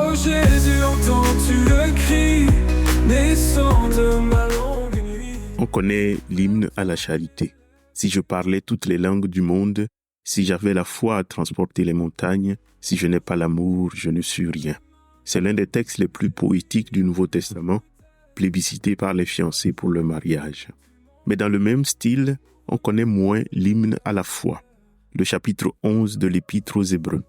Oh Jésus, entends-tu le cri naissant de ma longue nuit? On connaît l'hymne à la charité. Si je parlais toutes les langues du monde, si j'avais la foi à transporter les montagnes, si je n'ai pas l'amour, je ne suis rien. C'est l'un des textes les plus poétiques du Nouveau Testament, plébiscité par les fiancés pour le mariage. Mais dans le même style, on connaît moins l'hymne à la foi, le chapitre 11 de l'Épître aux Hébreux.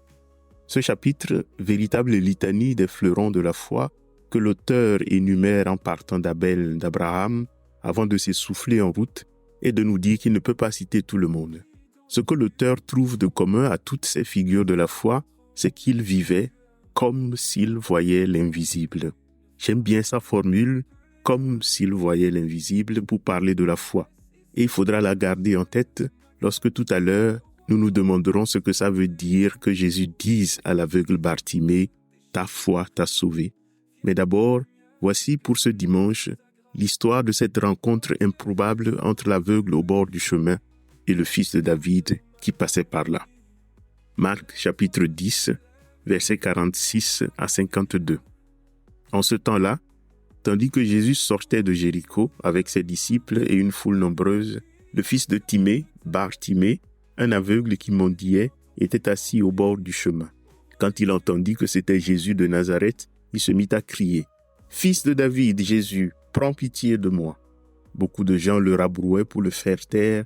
Ce chapitre, véritable litanie des fleurons de la foi, que l'auteur énumère en partant d'Abel, d'Abraham, avant de s'essouffler en route et de nous dire qu'il ne peut pas citer tout le monde. Ce que l'auteur trouve de commun à toutes ces figures de la foi, c'est qu'ils vivaient comme s'ils voyaient l'invisible. J'aime bien sa formule, comme s'ils voyaient l'invisible, pour parler de la foi. Et il faudra la garder en tête lorsque tout à l'heure, nous nous demanderons ce que ça veut dire que Jésus dise à l'aveugle Bartimée, « Ta foi t'a sauvé ». Mais d'abord, voici pour ce dimanche l'histoire de cette rencontre improbable entre l'aveugle au bord du chemin et le fils de David qui passait par là. Marc chapitre 10, versets 46 à 52. En ce temps-là, tandis que Jésus sortait de Jéricho avec ses disciples et une foule nombreuse, le fils de Timée, Bartimée, un aveugle qui mendiait, était assis au bord du chemin. Quand il entendit que c'était Jésus de Nazareth, il se mit à crier « Fils de David, Jésus, prends pitié de moi !» Beaucoup de gens le rabrouaient pour le faire taire,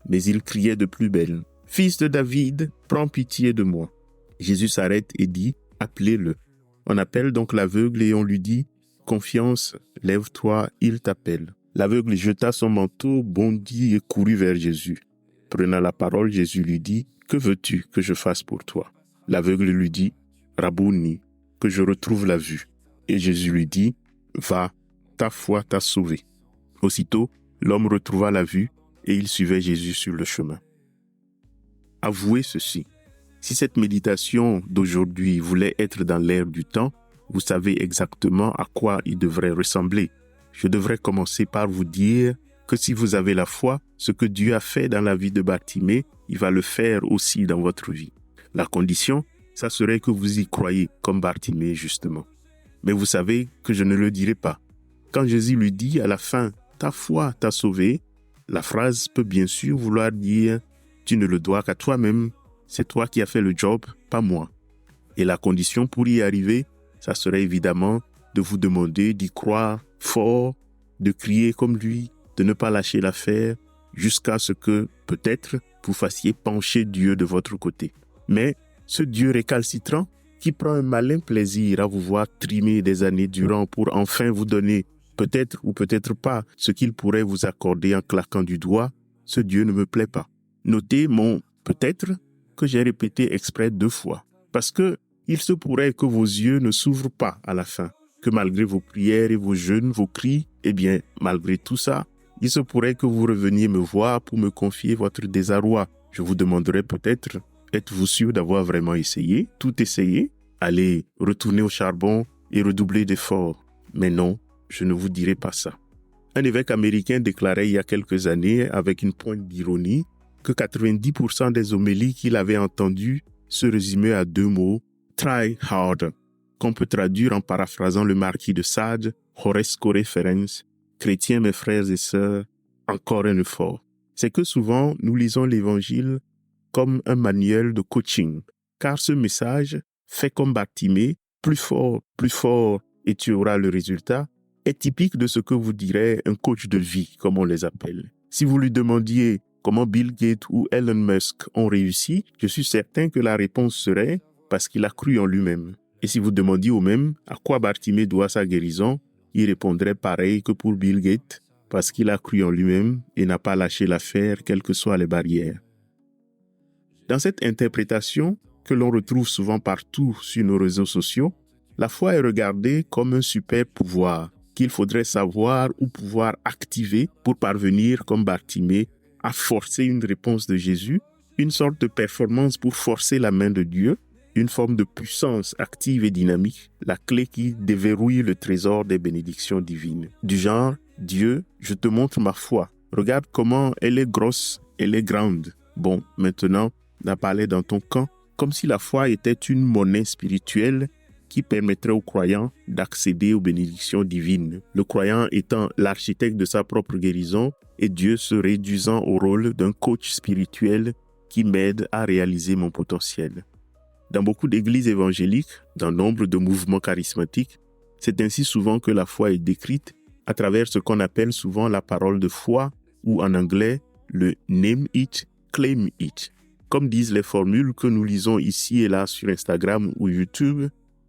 mais il criait de plus belle « Fils de David, prends pitié de moi !» Jésus s'arrête et dit « Appelez-le !» On appelle donc l'aveugle et on lui dit « Confiance, lève-toi, il t'appelle !» L'aveugle jeta son manteau, bondit et courut vers Jésus. Prenant la parole, Jésus lui dit « Que veux-tu que je fasse pour toi ?» L'aveugle lui dit « Rabouni, que je retrouve la vue. » Et Jésus lui dit « Va, ta foi t'a sauvé. » Aussitôt, l'homme retrouva la vue et il suivait Jésus sur le chemin. Avouez ceci. Si cette méditation d'aujourd'hui voulait être dans l'air du temps, vous savez exactement à quoi il devrait ressembler. Je devrais commencer par vous dire que si vous avez la foi, ce que Dieu a fait dans la vie de Bartimée, il va le faire aussi dans votre vie. La condition, ça serait que vous y croyez, comme Bartimée justement. Mais vous savez que je ne le dirai pas. Quand Jésus lui dit à la fin « Ta foi t'a sauvé », la phrase peut bien sûr vouloir dire « Tu ne le dois qu'à toi-même, c'est toi qui as fait le job, pas moi ». Et la condition pour y arriver, ça serait évidemment de vous demander d'y croire fort, de crier comme lui, de ne pas lâcher l'affaire, jusqu'à ce que, peut-être, vous fassiez pencher Dieu de votre côté. Mais ce Dieu récalcitrant, qui prend un malin plaisir à vous voir trimer des années durant pour enfin vous donner, peut-être ou peut-être pas, ce qu'il pourrait vous accorder en claquant du doigt, ce Dieu ne me plaît pas. Notez mon « peut-être » que j'ai répété exprès 2 fois, parce que il se pourrait que vos yeux ne s'ouvrent pas à la fin, que malgré vos prières et vos jeûnes, vos cris, eh bien, malgré tout ça, il se pourrait que vous reveniez me voir pour me confier votre désarroi. Je vous demanderai peut-être, êtes-vous sûr d'avoir vraiment essayé, tout essayé? Allez, retournez au charbon et redoubler d'efforts. Mais non, je ne vous dirai pas ça. Un évêque américain déclarait il y a quelques années, avec une pointe d'ironie, que 90% des homélies qu'il avait entendues se résumaient à 2 mots, « try harder », qu'on peut traduire en paraphrasant le marquis de Sade, Horresco referens, chrétiens mes frères et sœurs, encore un effort. C'est que souvent, nous lisons l'Évangile comme un manuel de coaching, car ce message, fait comme Bartimée, plus fort, et tu auras le résultat, est typique de ce que vous dirait un coach de vie, comme on les appelle. Si vous lui demandiez comment Bill Gates ou Elon Musk ont réussi, je suis certain que la réponse serait parce qu'il a cru en lui-même. Et si vous demandiez au même à quoi Bartimée doit sa guérison, il répondrait pareil que pour Bill Gates, parce qu'il a cru en lui-même et n'a pas lâché l'affaire, quelles que soient les barrières. Dans cette interprétation, que l'on retrouve souvent partout sur nos réseaux sociaux, la foi est regardée comme un super pouvoir qu'il faudrait savoir ou pouvoir activer pour parvenir, comme Bartimée, à forcer une réponse de Jésus, une sorte de performance pour forcer la main de Dieu, une forme de puissance active et dynamique, la clé qui déverrouille le trésor des bénédictions divines. Du genre, Dieu, je te montre ma foi. Regarde comment elle est grosse, elle est grande. Bon, maintenant, la balle est dans ton camp, comme si la foi était une monnaie spirituelle qui permettrait aux croyants d'accéder aux bénédictions divines, le croyant étant l'architecte de sa propre guérison et Dieu se réduisant au rôle d'un coach spirituel qui m'aide à réaliser mon potentiel. Dans beaucoup d'églises évangéliques, dans nombre de mouvements charismatiques, c'est ainsi souvent que la foi est décrite à travers ce qu'on appelle souvent la parole de foi ou en anglais le name it, claim it. Comme disent les formules que nous lisons ici et là sur Instagram ou YouTube,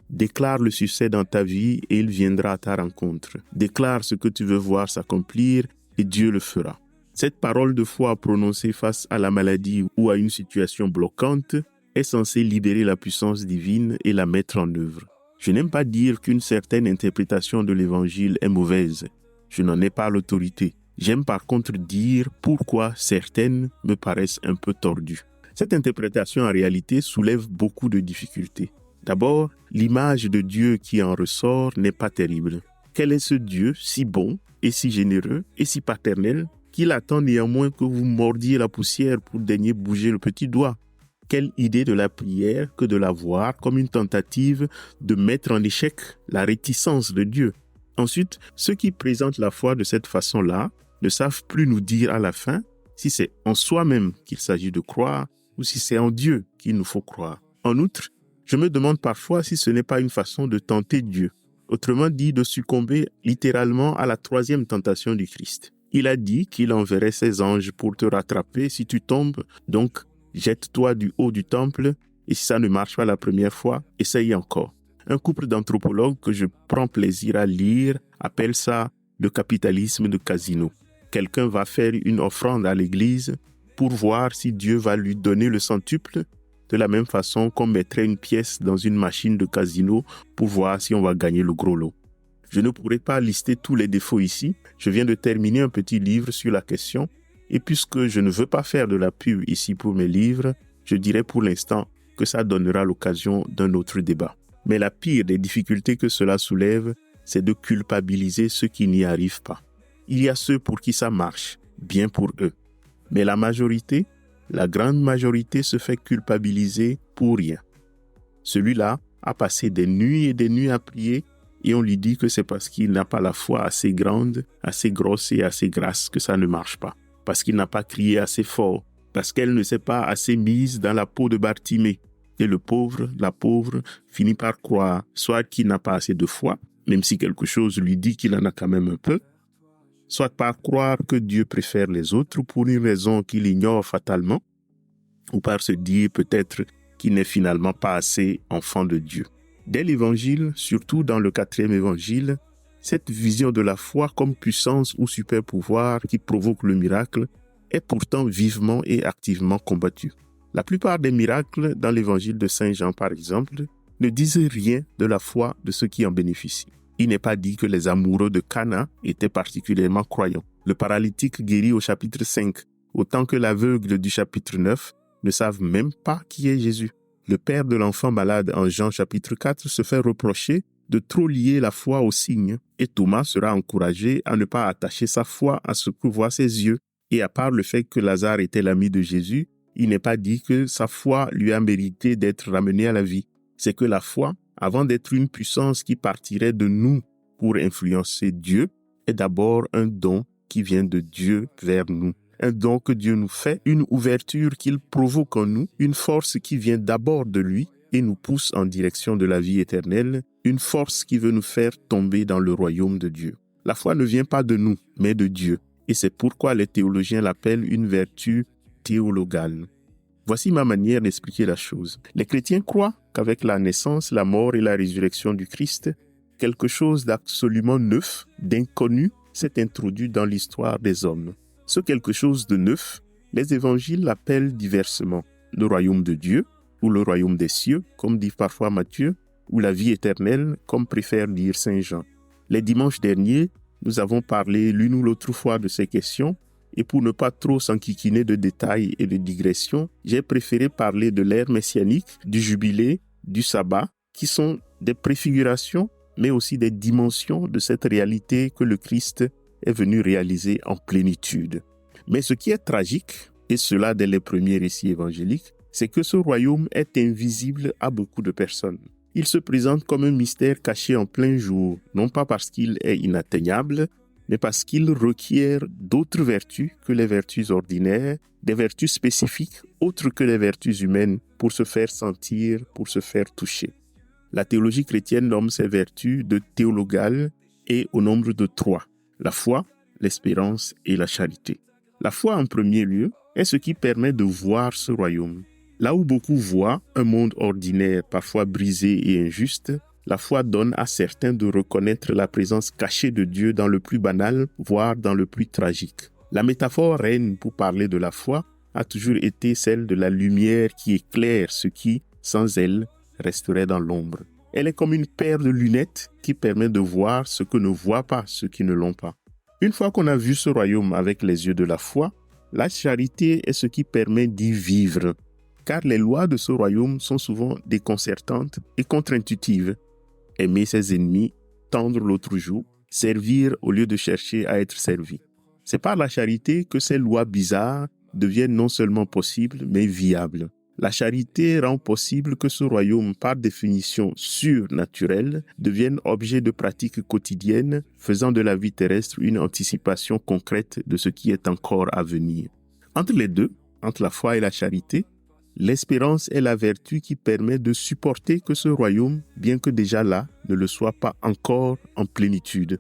déclare le succès dans ta vie et il viendra à ta rencontre. Déclare ce que tu veux voir s'accomplir et Dieu le fera. Cette parole de foi prononcée face à la maladie ou à une situation bloquante est censée libérer la puissance divine et la mettre en œuvre. Je n'aime pas dire qu'une certaine interprétation de l'évangile est mauvaise. Je n'en ai pas l'autorité. J'aime par contre dire pourquoi certaines me paraissent un peu tordues. Cette interprétation en réalité soulève beaucoup de difficultés. D'abord, l'image de Dieu qui en ressort n'est pas terrible. Quel est ce Dieu si bon et si généreux et si paternel qu'il attend néanmoins que vous mordiez la poussière pour daigner bouger le petit doigt? Quelle idée de la prière que de la voir comme une tentative de mettre en échec la réticence de Dieu. Ensuite, ceux qui présentent la foi de cette façon-là ne savent plus nous dire à la fin si c'est en soi-même qu'il s'agit de croire ou si c'est en Dieu qu'il nous faut croire. En outre, je me demande parfois si ce n'est pas une façon de tenter Dieu. Autrement dit, de succomber littéralement à la troisième tentation du Christ. Il a dit qu'il enverrait ses anges pour te rattraper si tu tombes, donc jette-toi du haut du temple et si ça ne marche pas la première fois, essaye encore. Un couple d'anthropologues que je prends plaisir à lire appelle ça le capitalisme de casino. Quelqu'un va faire une offrande à l'église pour voir si Dieu va lui donner le centuple, de la même façon qu'on mettrait une pièce dans une machine de casino pour voir si on va gagner le gros lot. Je ne pourrais pas lister tous les défauts ici. Je viens de terminer un petit livre sur la question. Et puisque je ne veux pas faire de la pub ici pour mes livres, je dirais pour l'instant que ça donnera l'occasion d'un autre débat. Mais la pire des difficultés que cela soulève, c'est de culpabiliser ceux qui n'y arrivent pas. Il y a ceux pour qui ça marche, bien pour eux. Mais la majorité, la grande majorité se fait culpabiliser pour rien. Celui-là a passé des nuits et des nuits à prier et on lui dit que c'est parce qu'il n'a pas la foi assez grande, assez grosse et assez grasse que ça ne marche pas. Parce qu'il n'a pas crié assez fort, parce qu'elle ne s'est pas assez mise dans la peau de Bartimée. Et le pauvre, la pauvre, finit par croire soit qu'il n'a pas assez de foi, même si quelque chose lui dit qu'il en a quand même un peu, soit par croire que Dieu préfère les autres pour une raison qu'il ignore fatalement, ou par se dire peut-être qu'il n'est finalement pas assez enfant de Dieu. Dès l'Évangile, surtout dans le 4e Évangile, cette vision de la foi comme puissance ou super pouvoir qui provoque le miracle est pourtant vivement et activement combattue. La plupart des miracles dans l'Évangile de Saint Jean, par exemple, ne disent rien de la foi de ceux qui en bénéficient. Il n'est pas dit que les amoureux de Cana étaient particulièrement croyants. Le paralytique guéri au chapitre 5, autant que l'aveugle du chapitre 9, ne savent même pas qui est Jésus. Le père de l'enfant malade en Jean chapitre 4 se fait reprocher de trop lier la foi aux signes, et Thomas sera encouragé à ne pas attacher sa foi à ce que voient ses yeux. Et à part le fait que Lazare était l'ami de Jésus, il n'est pas dit que sa foi lui a mérité d'être ramenée à la vie. C'est que la foi, avant d'être une puissance qui partirait de nous pour influencer Dieu, est d'abord un don qui vient de Dieu vers nous. Un don que Dieu nous fait, une ouverture qu'il provoque en nous, une force qui vient d'abord de lui et nous pousse en direction de la vie éternelle, une force qui veut nous faire tomber dans le royaume de Dieu. La foi ne vient pas de nous, mais de Dieu. Et c'est pourquoi les théologiens l'appellent une vertu théologale. Voici ma manière d'expliquer la chose. Les chrétiens croient qu'avec la naissance, la mort et la résurrection du Christ, quelque chose d'absolument neuf, d'inconnu, s'est introduit dans l'histoire des hommes. Ce quelque chose de neuf, les évangiles l'appellent diversement le royaume de Dieu, ou le royaume des cieux, comme dit parfois Matthieu, ou la vie éternelle, comme préfère dire Saint Jean. Les dimanches derniers, nous avons parlé l'une ou l'autre fois de ces questions, et pour ne pas trop s'enquiquiner de détails et de digressions, j'ai préféré parler de l'ère messianique, du jubilé, du sabbat, qui sont des préfigurations, mais aussi des dimensions de cette réalité que le Christ est venu réaliser en plénitude. Mais ce qui est tragique, et cela dès les premiers récits évangéliques, c'est que ce royaume est invisible à beaucoup de personnes. il se présente comme un mystère caché en plein jour, non pas parce qu'il est inatteignable, mais parce qu'il requiert d'autres vertus que les vertus ordinaires, des vertus spécifiques autres que les vertus humaines pour se faire sentir, pour se faire toucher. La théologie chrétienne nomme ces vertus de théologales et au nombre de 3, la foi, l'espérance et la charité. La foi en premier lieu est ce qui permet de voir ce royaume. Là où beaucoup voient un monde ordinaire, parfois brisé et injuste, la foi donne à certains de reconnaître la présence cachée de Dieu dans le plus banal, voire dans le plus tragique. La métaphore reine pour parler de la foi a toujours été celle de la lumière qui éclaire ce qui, sans elle, resterait dans l'ombre. Elle est comme une paire de lunettes qui permet de voir ce que ne voient pas ceux qui ne l'ont pas. Une fois qu'on a vu ce royaume avec les yeux de la foi, la charité est ce qui permet d'y vivre, car les lois de ce royaume sont souvent déconcertantes et contre-intuitives. Aimer ses ennemis, tendre l'autre joue, servir au lieu de chercher à être servi. C'est par la charité que ces lois bizarres deviennent non seulement possibles, mais viables. La charité rend possible que ce royaume, par définition surnaturel, devienne objet de pratiques quotidiennes, faisant de la vie terrestre une anticipation concrète de ce qui est encore à venir. Entre les deux, entre la foi et la charité, l'espérance est la vertu qui permet de supporter que ce royaume, bien que déjà là, ne le soit pas encore en plénitude.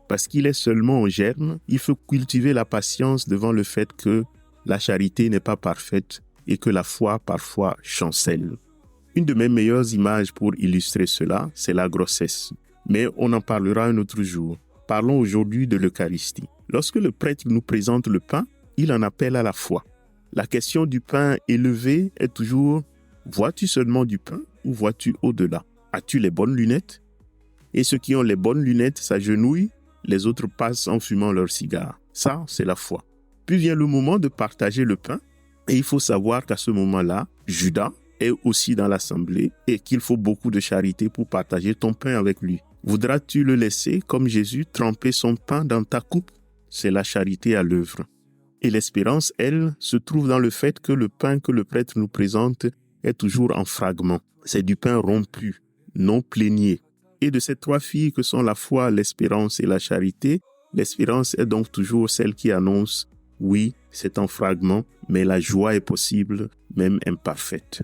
Parce qu'il est seulement en germe, il faut cultiver la patience devant le fait que la charité n'est pas parfaite et que la foi parfois chancelle. Une de mes meilleures images pour illustrer cela, c'est la grossesse. Mais on en parlera un autre jour. Parlons aujourd'hui de l'Eucharistie. Lorsque le prêtre nous présente le pain, il en appelle à la foi. La question du pain élevé est toujours « vois-tu seulement du pain ou vois-tu au-delà? As-tu les bonnes lunettes ?» Et ceux qui ont les bonnes lunettes s'agenouillent, les autres passent en fumant leur cigare. Ça, c'est la foi. Puis vient le moment de partager le pain. Et il faut savoir qu'à ce moment-là, Judas est aussi dans l'assemblée et qu'il faut beaucoup de charité pour partager ton pain avec lui. Voudras-tu le laisser, comme Jésus, tremper son pain dans ta coupe? C'est la charité à l'œuvre. Et l'espérance, elle, se trouve dans le fait que le pain que le prêtre nous présente est toujours en fragments. C'est du pain rompu, non plénier. Et de ces 3 filles que sont la foi, l'espérance et la charité, l'espérance est donc toujours celle qui annonce « oui, c'est en fragments, mais la joie est possible, même imparfaite. »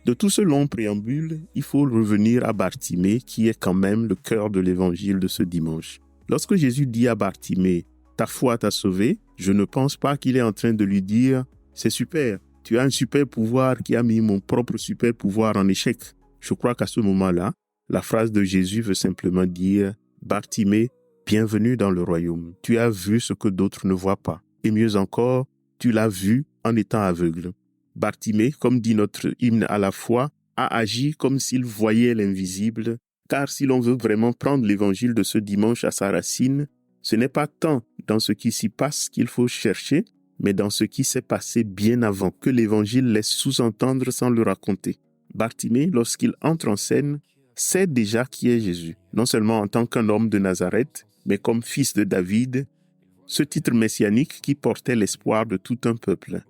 De tout ce long préambule, il faut revenir à Bartimée, qui est quand même le cœur de l'évangile de ce dimanche. Lorsque Jésus dit à Bartimée « ta foi t'a sauvé », je ne pense pas qu'il est en train de lui dire « c'est super, tu as un super pouvoir qui a mis mon propre super pouvoir en échec ». Je crois qu'à ce moment-là, la phrase de Jésus veut simplement dire « Bartimée, bienvenue dans le royaume. Tu as vu ce que d'autres ne voient pas. Et mieux encore, tu l'as vu en étant aveugle. » Bartimée, comme dit notre hymne à la foi, a agi comme s'il voyait l'invisible, car si l'on veut vraiment prendre l'évangile de ce dimanche à sa racine, ce n'est pas tant dans ce qui s'y passe qu'il faut chercher, mais dans ce qui s'est passé bien avant, que l'évangile laisse sous-entendre sans le raconter. Bartimée, lorsqu'il entre en scène, sait déjà qui est Jésus, non seulement en tant qu'un homme de Nazareth, mais comme fils de David, ce titre messianique qui portait l'espoir de tout un peuple.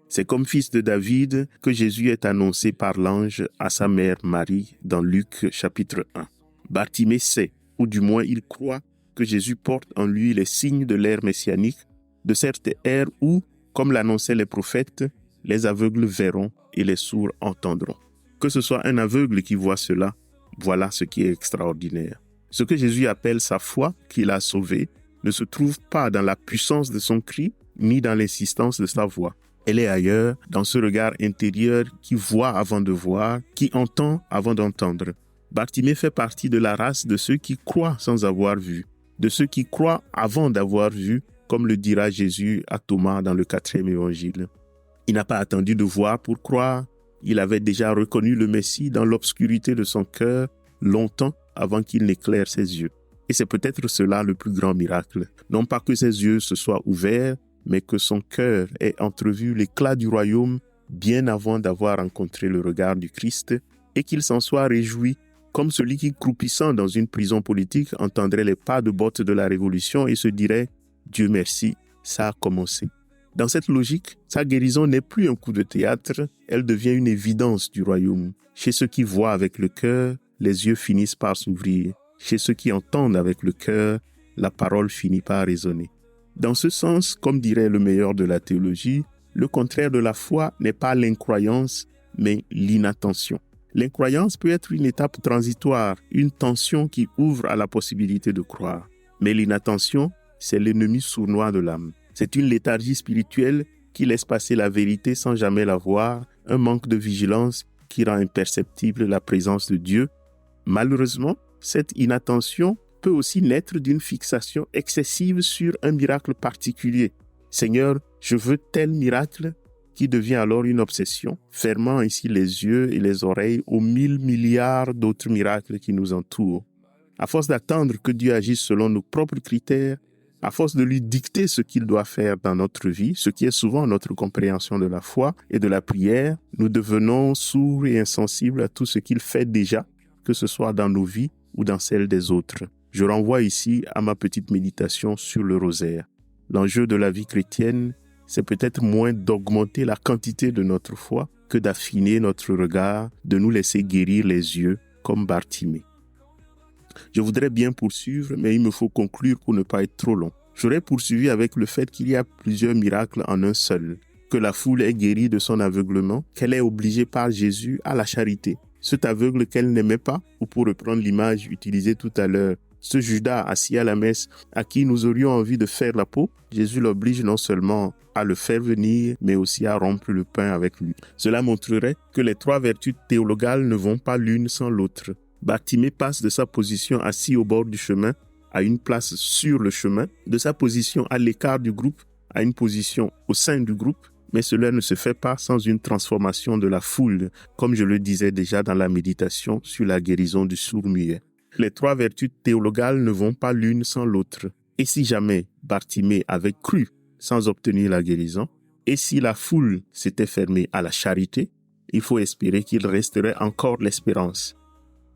C'est comme fils de David que Jésus est annoncé par l'ange à sa mère Marie dans Luc chapitre 1. Bartimée sait, ou du moins il croit, que Jésus porte en lui les signes de l'ère messianique, de cette ère où, comme l'annonçaient les prophètes, les aveugles verront et les sourds entendront. Que ce soit un aveugle qui voit cela, voilà ce qui est extraordinaire. Ce que Jésus appelle sa foi, qui l'a sauvé, ne se trouve pas dans la puissance de son cri, ni dans l'insistance de sa voix. Elle est ailleurs, dans ce regard intérieur qui voit avant de voir, qui entend avant d'entendre. Bartimée fait partie de la race de ceux qui croient sans avoir vu, de ceux qui croient avant d'avoir vu, comme le dira Jésus à Thomas dans le 4e évangile. Il n'a pas attendu de voir pour croire. Il avait déjà reconnu le Messie dans l'obscurité de son cœur, longtemps avant qu'il n'éclaire ses yeux. Et c'est peut-être cela le plus grand miracle. Non pas que ses yeux se soient ouverts, mais que son cœur ait entrevu l'éclat du royaume bien avant d'avoir rencontré le regard du Christ et qu'il s'en soit réjoui, comme celui qui, croupissant dans une prison politique, entendrait les pas de bottes de la Révolution et se dirait « Dieu merci, ça a commencé ». Dans cette logique, sa guérison n'est plus un coup de théâtre, elle devient une évidence du royaume. Chez ceux qui voient avec le cœur, les yeux finissent par s'ouvrir. Chez ceux qui entendent avec le cœur, la parole finit par résonner. Dans ce sens, comme dirait le meilleur de la théologie, le contraire de la foi n'est pas l'incroyance, mais l'inattention. L'incroyance peut être une étape transitoire, une tension qui ouvre à la possibilité de croire. Mais l'inattention, c'est l'ennemi sournois de l'âme. C'est une léthargie spirituelle qui laisse passer la vérité sans jamais la voir, un manque de vigilance qui rend imperceptible la présence de Dieu. Malheureusement, cette inattention peut aussi naître d'une fixation excessive sur un miracle particulier. Seigneur, je veux tel miracle, qui devient alors une obsession, fermant ainsi les yeux et les oreilles aux 1000 milliards d'autres miracles qui nous entourent. À force d'attendre que Dieu agisse selon nos propres critères, à force de lui dicter ce qu'il doit faire dans notre vie, ce qui est souvent notre compréhension de la foi et de la prière, nous devenons sourds et insensibles à tout ce qu'il fait déjà, que ce soit dans nos vies ou dans celles des autres. Je renvoie ici à ma petite méditation sur le rosaire. L'enjeu de la vie chrétienne, c'est peut-être moins d'augmenter la quantité de notre foi que d'affiner notre regard, de nous laisser guérir les yeux comme Bartimée. Je voudrais bien poursuivre, mais il me faut conclure pour ne pas être trop long. J'aurais poursuivi avec le fait qu'il y a plusieurs miracles en un seul, que la foule est guérie de son aveuglement, qu'elle est obligée par Jésus à la charité. Cet aveugle qu'elle n'aimait pas, ou pour reprendre l'image utilisée tout à l'heure, ce Judas assis à la messe à qui nous aurions envie de faire la peau, Jésus l'oblige non seulement à le faire venir, mais aussi à rompre le pain avec lui. Cela montrerait que les trois vertus théologales ne vont pas l'une sans l'autre. Bartimée passe de sa position assis au bord du chemin à une place sur le chemin, de sa position à l'écart du groupe à une position au sein du groupe, mais cela ne se fait pas sans une transformation de la foule, comme je le disais déjà dans la méditation sur la guérison du sourd-muet. Les trois vertus théologales ne vont pas l'une sans l'autre. Et si jamais Bartimée avait cru sans obtenir la guérison, et si la foule s'était fermée à la charité, il faut espérer qu'il resterait encore l'espérance.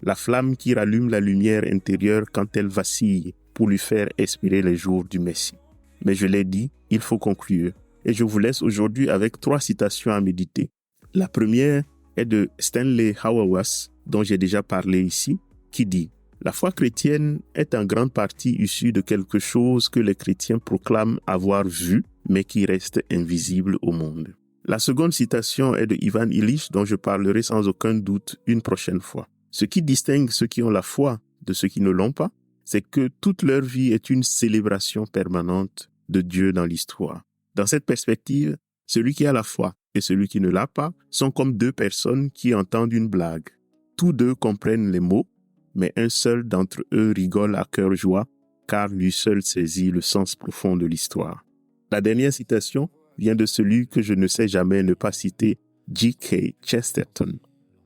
La flamme qui rallume la lumière intérieure quand elle vacille pour lui faire espérer les jours du Messie. Mais je l'ai dit, il faut conclure. Et je vous laisse aujourd'hui avec 3 citations à méditer. La première est de Stanley Hauerwas, dont j'ai déjà parlé ici, qui dit « La foi chrétienne est en grande partie issue de quelque chose que les chrétiens proclament avoir vu, mais qui reste invisible au monde. » La seconde citation est de Ivan Illich, dont je parlerai sans aucun doute une prochaine fois. Ce qui distingue ceux qui ont la foi de ceux qui ne l'ont pas, c'est que toute leur vie est une célébration permanente de Dieu dans l'histoire. Dans cette perspective, celui qui a la foi et celui qui ne l'a pas sont comme 2 personnes qui entendent une blague. Tous 2 comprennent les mots, mais un seul d'entre eux rigole à cœur joie, car lui seul saisit le sens profond de l'histoire. La dernière citation vient de celui que je ne sais jamais ne pas citer, G.K. Chesterton.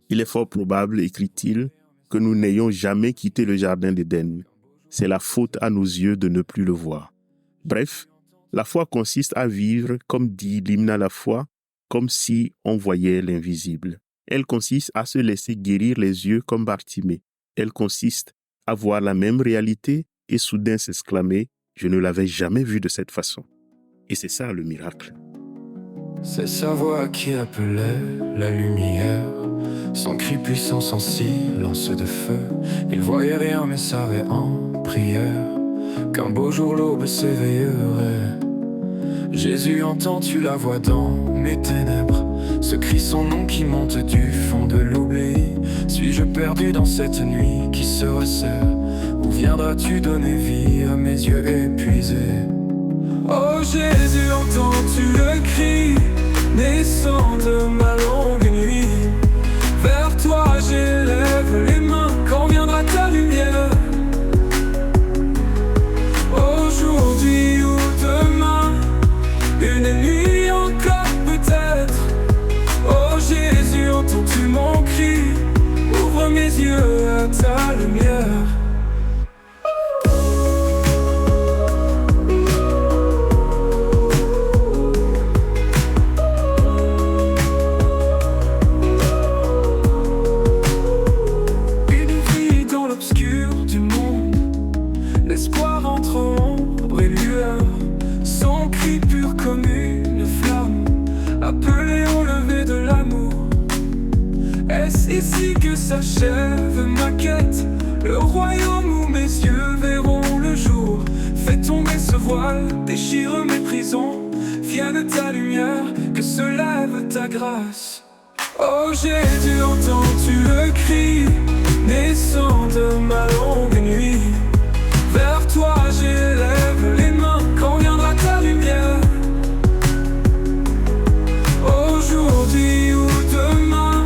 Il est fort probable, écrit-il, que nous n'ayons jamais quitté le jardin d'Éden. C'est la faute à nos yeux de ne plus le voir. Bref, la foi consiste à vivre, comme dit l'hymne à la foi, comme si on voyait l'invisible. Elle consiste à se laisser guérir les yeux comme Bartimée. Elle consiste à voir la même réalité et soudain s'exclamer « Je ne l'avais jamais vue de cette façon ». Et c'est ça le miracle. C'est sa voix qui appelait la lumière, son cri puissant, son silence de feu. Il voyait rien mais savait en prière qu'un beau jour l'aube s'éveillerait. Jésus, entends-tu la voix dans mes ténèbres? Ce cri, son nom qui monte du fond de l'oubli. Suis-je perdu dans cette nuit qui se resserre? Où viendras-tu donner vie à mes yeux épuisés? Oh Jésus, entends-tu le cri naissant de ma longue nuit? Vers toi j'élève les mains, quand viendra ta lumière? Aujourd'hui ou demain, une nuit encore peut-être. Oh Jésus, entends-tu mon cri? Ouvre mes yeux à ta lumière. le royaume où mes yeux verront le jour. Fais tomber ce voile, déchire mes prisons. Viens de ta lumière, que se lève ta grâce. Oh Jésus, entends-tu le cri naissant de ma longue nuit? Vers toi j'élève les mains, quand viendra ta lumière? Aujourd'hui ou demain,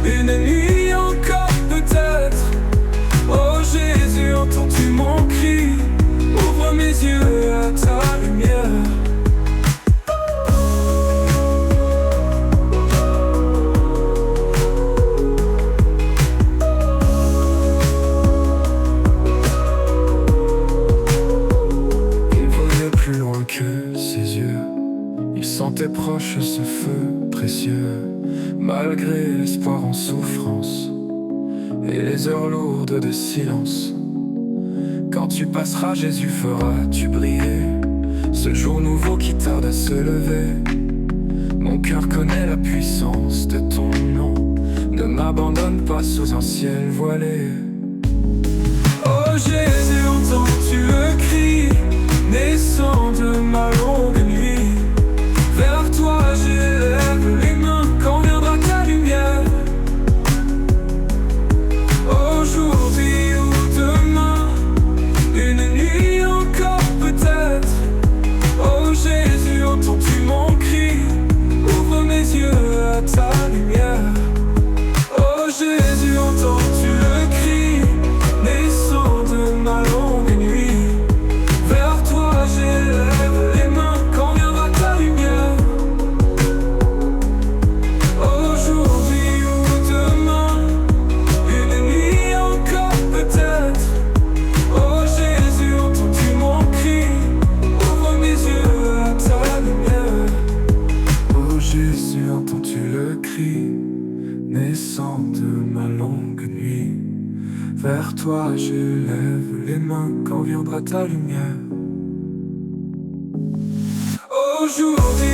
une nuit encore peut-être. Oh Jésus, entends-tu mon cri? Ouvre mes yeux à ta lumière. Que ses yeux, il sentait proche ce feu précieux, malgré l'espoir en souffrance et les heures lourdes de silence. Quand tu passeras, Jésus feras-tu briller ce jour nouveau qui tarde à se lever. Mon cœur connaît la puissance de ton nom, ne m'abandonne pas sous un ciel voilé. Oh Jésus, entends-tu le cri naissant de ma longue nuit? Vers toi j'élève les mains, quand viendra ta lumière? Aujourd'hui ou demain, une nuit encore peut-être. Oh Jésus, entends-tu mon cri? Ouvre mes yeux à ta lumière. Oh Jésus, entends-tu le cri naissant de ma longue nuit? J'élève les mains, quand viendra ta lumière? Aujourd'hui ou demain, une nuit encore peut-être. Oh Jésus, entends-tu mon cri? Ouvre mes yeux à ta lumière. Oh Jésus, entends-tu le cri naissant de ma longue nuit? Vers toi j'élève les mains, quand viendra ta lumière? Aujourd'hui